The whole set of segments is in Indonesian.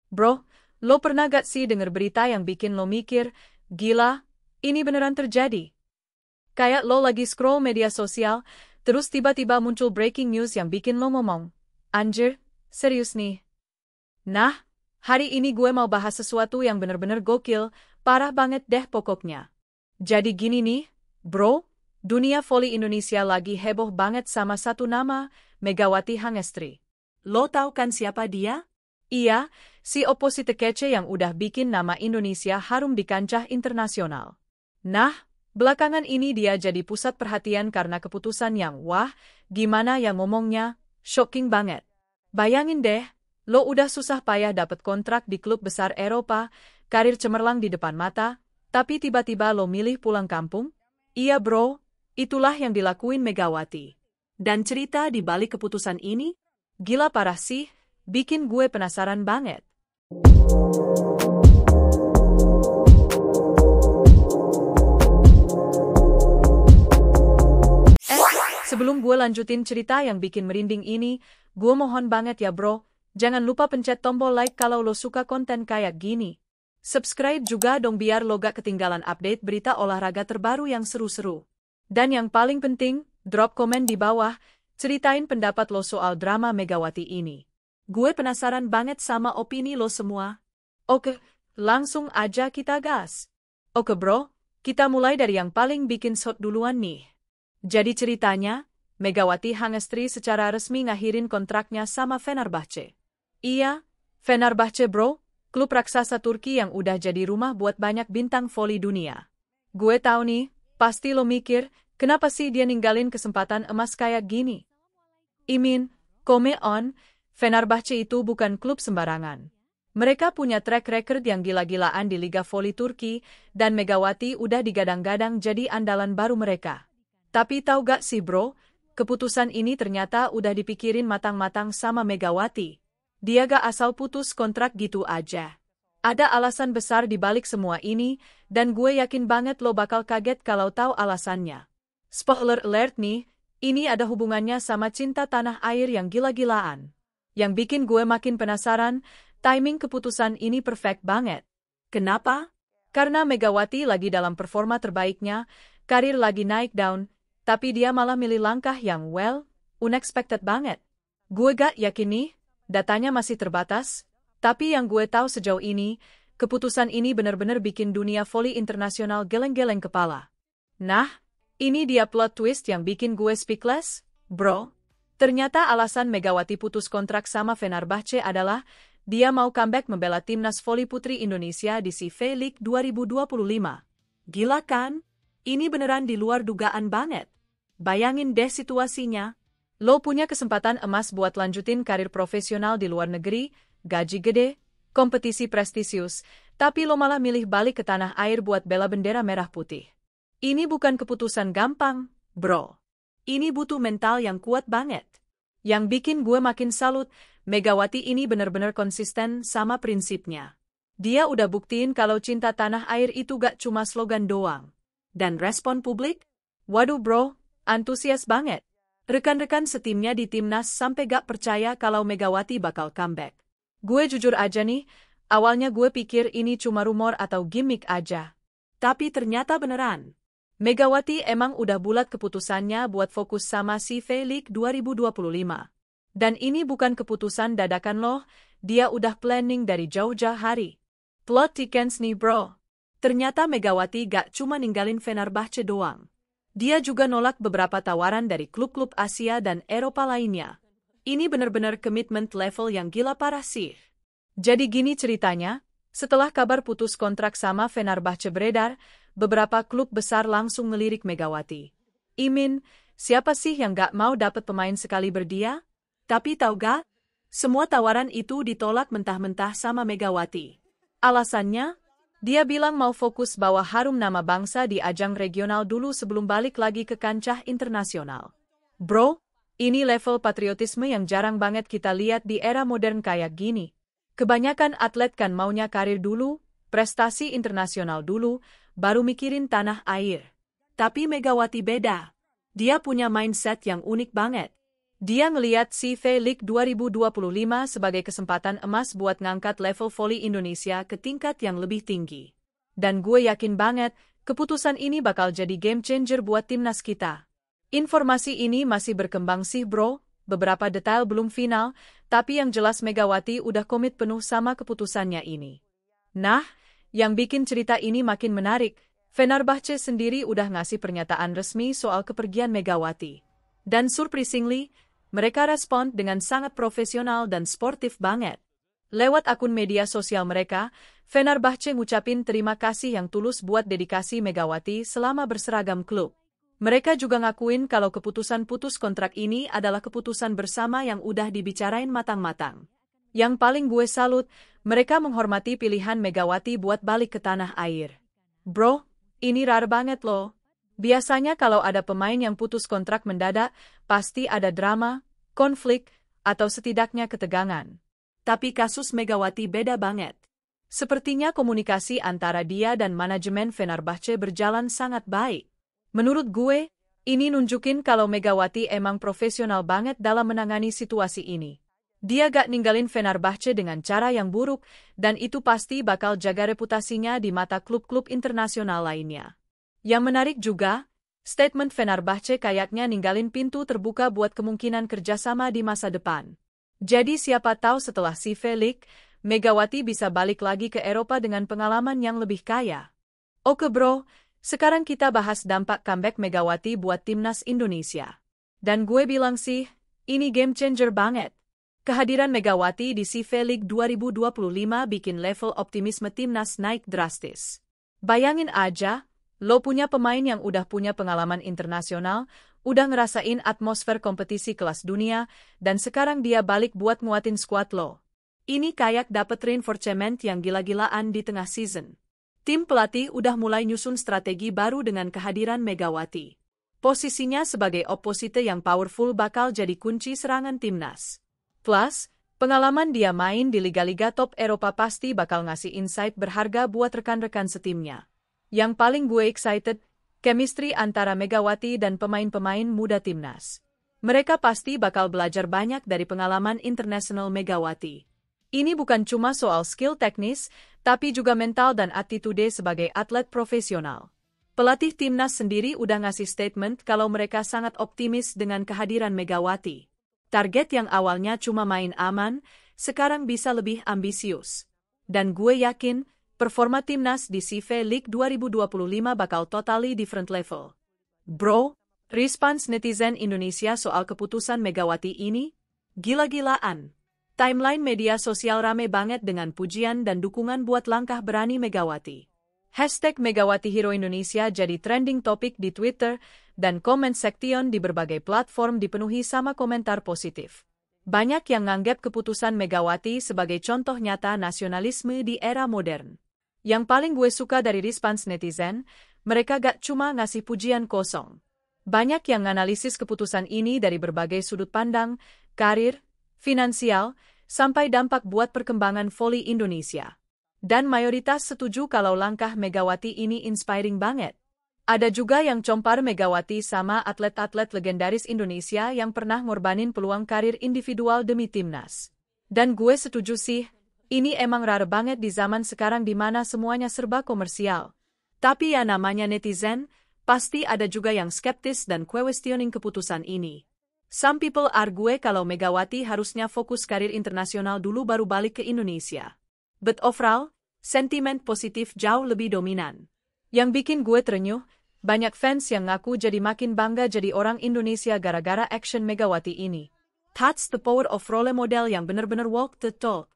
Bro, lo pernah gak sih denger berita yang bikin lo mikir, gila, ini beneran terjadi? Kayak lo lagi scroll media sosial, terus tiba-tiba muncul breaking news yang bikin lo ngomong, anjir, serius nih. Nah, hari ini gue mau bahas sesuatu yang bener-bener gokil, parah banget deh pokoknya. Jadi gini nih, bro, dunia voli Indonesia lagi heboh banget sama satu nama, Megawati Hangestri. Lo tahu kan siapa dia? Iya, si oposite kece yang udah bikin nama Indonesia harum di kancah internasional. Nah, belakangan ini dia jadi pusat perhatian karena keputusan yang wah, gimana ya ngomongnya, shocking banget. Bayangin deh, lo udah susah payah dapet kontrak di klub besar Eropa, karir cemerlang di depan mata, tapi tiba-tiba lo milih pulang kampung? Iya bro, itulah yang dilakuin Megawati. Dan cerita di balik keputusan ini? Gila parah sih, bikin gue penasaran banget. Sebelum gue lanjutin cerita yang bikin merinding ini, gue mohon banget ya bro, jangan lupa pencet tombol like kalau lo suka konten kayak gini. Subscribe juga dong biar lo gak ketinggalan update berita olahraga terbaru yang seru-seru. Dan yang paling penting, drop komen di bawah, ceritain pendapat lo soal drama Megawati ini. Gue penasaran banget sama opini lo semua. Oke, langsung aja kita gas. Oke bro, kita mulai dari yang paling bikin shot duluan nih. Jadi ceritanya, Megawati Hangestri secara resmi ngakhirin kontraknya sama Fenerbahce. Iya, Fenerbahce bro, klub raksasa Turki yang udah jadi rumah buat banyak bintang voli dunia. Gue tahu nih, pasti lo mikir, kenapa sih dia ninggalin kesempatan emas kayak gini? Come on, Fenerbahce itu bukan klub sembarangan. Mereka punya track record yang gila-gilaan di Liga Voli Turki, dan Megawati udah digadang-gadang jadi andalan baru mereka. Tapi tahu gak sih bro, keputusan ini ternyata udah dipikirin matang-matang sama Megawati. Dia gak asal putus kontrak gitu aja. Ada alasan besar di balik semua ini, dan gue yakin banget lo bakal kaget kalau tahu alasannya. Spoiler alert nih, ini ada hubungannya sama cinta tanah air yang gila-gilaan. Yang bikin gue makin penasaran, timing keputusan ini perfect banget. Kenapa? Karena Megawati lagi dalam performa terbaiknya, karir lagi naik down, tapi dia malah milih langkah yang unexpected banget. Gue gak yakin nih, datanya masih terbatas, tapi yang gue tahu sejauh ini, keputusan ini benar-benar bikin dunia voli internasional geleng-geleng kepala. Nah, ini dia plot twist yang bikin gue speechless, bro. Ternyata alasan Megawati putus kontrak sama Fenerbahce adalah dia mau comeback membela timnas voli putri Indonesia di CV League 2025. Gila kan? Ini beneran di luar dugaan banget. Bayangin deh situasinya. Lo punya kesempatan emas buat lanjutin karir profesional di luar negeri, gaji gede, kompetisi prestisius, tapi lo malah milih balik ke tanah air buat bela bendera merah putih. Ini bukan keputusan gampang, bro. Ini butuh mental yang kuat banget. Yang bikin gue makin salut, Megawati ini benar-benar konsisten sama prinsipnya. Dia udah buktiin kalau cinta tanah air itu gak cuma slogan doang. Dan respon publik? Waduh bro, antusias banget. Rekan-rekan setimnya di timnas sampai gak percaya kalau Megawati bakal comeback. Gue jujur aja nih, awalnya gue pikir ini cuma rumor atau gimmick aja. Tapi ternyata beneran. Megawati emang udah bulat keputusannya buat fokus sama CV League 2025. Dan ini bukan keputusan dadakan loh, dia udah planning dari jauh-jauh hari. Plot thickens nih bro. Ternyata Megawati gak cuma ninggalin Fenerbahce doang. Dia juga nolak beberapa tawaran dari klub-klub Asia dan Eropa lainnya. Ini bener-bener commitment level yang gila parah sih. Jadi gini ceritanya, setelah kabar putus kontrak sama Fenerbahce beredar, beberapa klub besar langsung ngelirik Megawati. Siapa sih yang gak mau dapet pemain sekali berdia? Tapi tahu gak? Semua tawaran itu ditolak mentah-mentah sama Megawati. Alasannya? Dia bilang mau fokus bawa harum nama bangsa di ajang regional dulu sebelum balik lagi ke kancah internasional. Bro, ini level patriotisme yang jarang banget kita lihat di era modern kayak gini. Kebanyakan atlet kan maunya karir dulu, prestasi internasional dulu, baru mikirin tanah air. Tapi Megawati beda. Dia punya mindset yang unik banget. Dia ngeliat CV League 2025 sebagai kesempatan emas buat ngangkat level voli Indonesia ke tingkat yang lebih tinggi. Dan gue yakin banget, keputusan ini bakal jadi game changer buat timnas kita. Informasi ini masih berkembang sih bro, beberapa detail belum final, tapi yang jelas Megawati udah komit penuh sama keputusannya ini. Nah, yang bikin cerita ini makin menarik, Fenerbahce sendiri udah ngasih pernyataan resmi soal kepergian Megawati. Dan surprisingly, mereka respon dengan sangat profesional dan sportif banget. Lewat akun media sosial mereka, Fenerbahce ngucapin terima kasih yang tulus buat dedikasi Megawati selama berseragam klub. Mereka juga ngakuin kalau keputusan putus kontrak ini adalah keputusan bersama yang udah dibicarain matang-matang. Yang paling gue salut, mereka menghormati pilihan Megawati buat balik ke tanah air. Bro, ini rare banget loh. Biasanya kalau ada pemain yang putus kontrak mendadak, pasti ada drama, konflik, atau setidaknya ketegangan. Tapi kasus Megawati beda banget. Sepertinya komunikasi antara dia dan manajemen Fenerbahce berjalan sangat baik. Menurut gue, ini nunjukin kalau Megawati emang profesional banget dalam menangani situasi ini. Dia gak ninggalin Fenerbahce dengan cara yang buruk, dan itu pasti bakal jaga reputasinya di mata klub-klub internasional lainnya. Yang menarik juga, statement Fenerbahce kayaknya ninggalin pintu terbuka buat kemungkinan kerjasama di masa depan. Jadi siapa tahu setelah CV League, Megawati bisa balik lagi ke Eropa dengan pengalaman yang lebih kaya. Oke bro, sekarang kita bahas dampak comeback Megawati buat timnas Indonesia. Dan gue bilang sih, ini game changer banget. Kehadiran Megawati di CV League 2025 bikin level optimisme timnas naik drastis. Bayangin aja, lo punya pemain yang udah punya pengalaman internasional, udah ngerasain atmosfer kompetisi kelas dunia, dan sekarang dia balik buat nguatin skuad lo. Ini kayak dapet reinforcement yang gila-gilaan di tengah season. Tim pelatih udah mulai nyusun strategi baru dengan kehadiran Megawati. Posisinya sebagai opposite yang powerful bakal jadi kunci serangan timnas. Plus, pengalaman dia main di liga-liga top Eropa pasti bakal ngasih insight berharga buat rekan-rekan setimnya. Yang paling gue excited, chemistry antara Megawati dan pemain-pemain muda timnas. Mereka pasti bakal belajar banyak dari pengalaman internasional Megawati. Ini bukan cuma soal skill teknis, tapi juga mental dan attitude sebagai atlet profesional. Pelatih timnas sendiri udah ngasih statement kalau mereka sangat optimis dengan kehadiran Megawati. Target yang awalnya cuma main aman, sekarang bisa lebih ambisius. Dan gue yakin, performa timnas di CV League 2025 bakal totally different level. Bro, respons netizen Indonesia soal keputusan Megawati ini? Gila-gilaan. Timeline media sosial rame banget dengan pujian dan dukungan buat langkah berani Megawati. Hashtag Megawati Hero Indonesia jadi trending topik di Twitter, dan komen section di berbagai platform dipenuhi sama komentar positif. Banyak yang nganggap keputusan Megawati sebagai contoh nyata nasionalisme di era modern. Yang paling gue suka dari respons netizen, mereka gak cuma ngasih pujian kosong. Banyak yang nganalisis keputusan ini dari berbagai sudut pandang, karir, finansial, sampai dampak buat perkembangan voli Indonesia. Dan mayoritas setuju kalau langkah Megawati ini inspiring banget. Ada juga yang compar Megawati sama atlet-atlet legendaris Indonesia yang pernah ngorbanin peluang karir individual demi timnas. Dan gue setuju sih, ini emang rare banget di zaman sekarang di mana semuanya serba komersial. Tapi ya namanya netizen, pasti ada juga yang skeptis dan questioning keputusan ini. Some people argue kalau Megawati harusnya fokus karir internasional dulu baru balik ke Indonesia. But overall, sentimen positif jauh lebih dominan. Yang bikin gue terenyuh, banyak fans yang ngaku jadi makin bangga jadi orang Indonesia gara-gara action Megawati ini. That's the power of role model yang bener-bener walk the talk.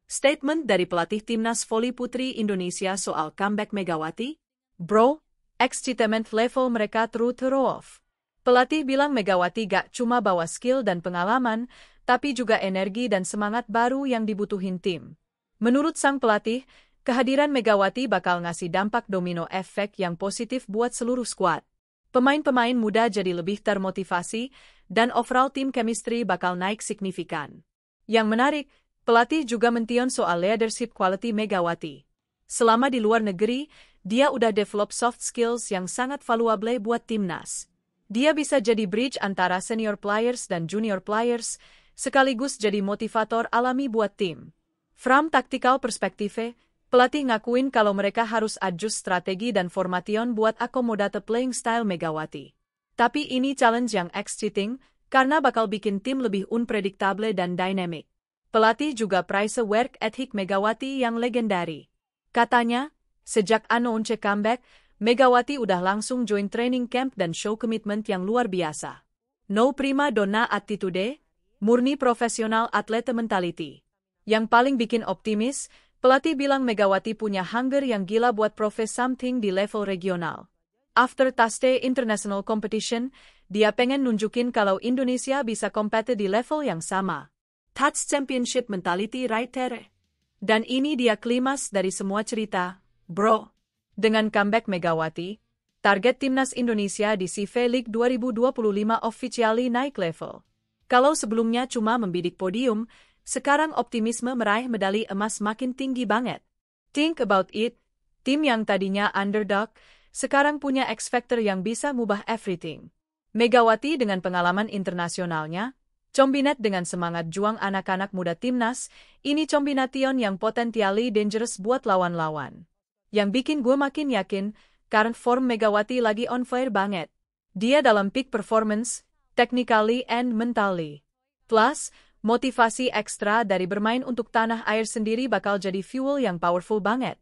Statement dari pelatih timnas voli putri Indonesia soal comeback Megawati? Bro, excitement level mereka through the roof. Pelatih bilang Megawati gak cuma bawa skill dan pengalaman, tapi juga energi dan semangat baru yang dibutuhin tim. Menurut sang pelatih, kehadiran Megawati bakal ngasih dampak domino efek yang positif buat seluruh skuad. Pemain-pemain muda jadi lebih termotivasi, dan overall team chemistry bakal naik signifikan. Yang menarik, pelatih juga mention soal leadership quality Megawati. Selama di luar negeri, dia udah develop soft skills yang sangat valuable buat timnas. Dia bisa jadi bridge antara senior players dan junior players, sekaligus jadi motivator alami buat tim. From tactical perspektif, pelatih ngakuin kalau mereka harus adjust strategi dan formation buat akomodate playing style Megawati. Tapi ini challenge yang exciting, karena bakal bikin tim lebih unpredictable dan dynamic. Pelatih juga praise work ethic Megawati yang legendary. Katanya, sejak Anoonce comeback, Megawati udah langsung join training camp dan show commitment yang luar biasa. No prima donna attitude, murni profesional athlete mentality. Yang paling bikin optimis, pelatih bilang Megawati punya hunger yang gila buat profes something di level regional. After Taste International Competition, dia pengen nunjukin kalau Indonesia bisa kompete di level yang sama. That's championship mentality right there. Dan ini dia klimas dari semua cerita, bro. Dengan comeback Megawati, target timnas Indonesia di CV League 2025 officially naik level. Kalau sebelumnya cuma membidik podium, sekarang optimisme meraih medali emas makin tinggi banget. Think about it, tim yang tadinya underdog, sekarang punya X Factor yang bisa mubah everything. Megawati dengan pengalaman internasionalnya, combinat dengan semangat juang anak-anak muda timnas, ini combination yang potentially dangerous buat lawan-lawan. Yang bikin gue makin yakin, current form Megawati lagi on fire banget. Dia dalam peak performance, technically and mentally. Plus, motivasi ekstra dari bermain untuk tanah air sendiri bakal jadi fuel yang powerful banget.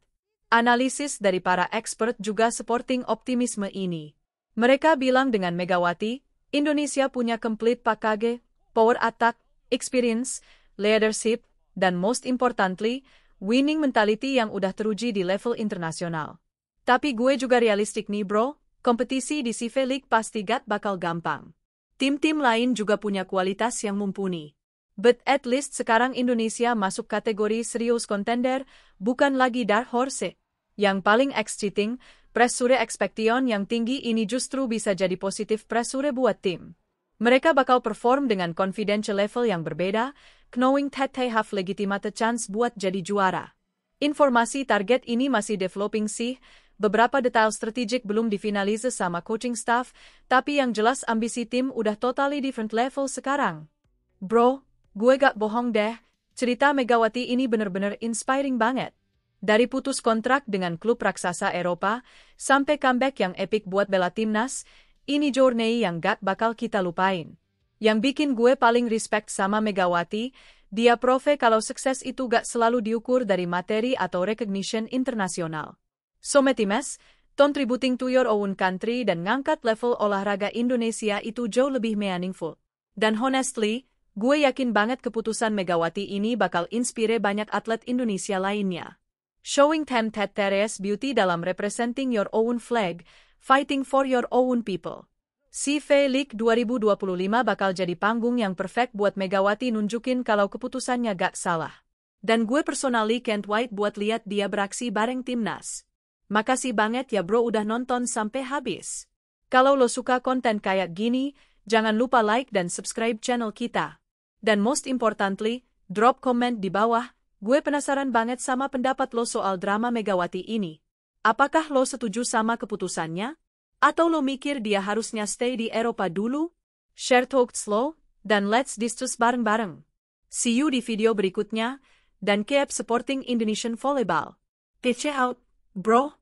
Analisis dari para expert juga supporting optimisme ini. Mereka bilang dengan Megawati, Indonesia punya complete package, power attack, experience, leadership, dan most importantly, winning mentality yang udah teruji di level internasional. Tapi gue juga realistik nih bro, kompetisi di CV League pasti gak bakal gampang. Tim-tim lain juga punya kualitas yang mumpuni. But at least sekarang Indonesia masuk kategori serius contender, bukan lagi dark horse. Yang paling exciting, pressure expectation yang tinggi ini justru bisa jadi positif pressure buat tim. Mereka bakal perform dengan confidential level yang berbeda, knowing that they have legitimate chance buat jadi juara. Informasi target ini masih developing sih, beberapa detail strategik belum difinalize sama coaching staff, tapi yang jelas ambisi tim udah totally different level sekarang. Bro, gue gak bohong deh, cerita Megawati ini bener-bener inspiring banget. Dari putus kontrak dengan klub raksasa Eropa, sampai comeback yang epic buat bela timnas, ini journey yang gak bakal kita lupain. Yang bikin gue paling respect sama Megawati, dia prove kalau sukses itu gak selalu diukur dari materi atau recognition internasional. So metimes, contributing to your own country dan ngangkat level olahraga Indonesia itu jauh lebih meaningful. Dan honestly, gue yakin banget keputusan Megawati ini bakal inspire banyak atlet Indonesia lainnya. Showing them that there is beauty dalam representing your own flag, fighting for your own people. CV League 2025 bakal jadi panggung yang perfect buat Megawati nunjukin kalau keputusannya gak salah. Dan gue personally can't wait buat lihat dia beraksi bareng timnas. Makasih banget ya bro udah nonton sampai habis. Kalau lo suka konten kayak gini, jangan lupa like dan subscribe channel kita. Dan most importantly, drop comment di bawah. Gue penasaran banget sama pendapat lo soal drama Megawati ini. Apakah lo setuju sama keputusannya? Atau lo mikir dia harusnya stay di Eropa dulu? Share thoughts lo, dan let's discuss bareng-bareng. See you di video berikutnya, dan keep supporting Indonesian volleyball. Peace out, bro.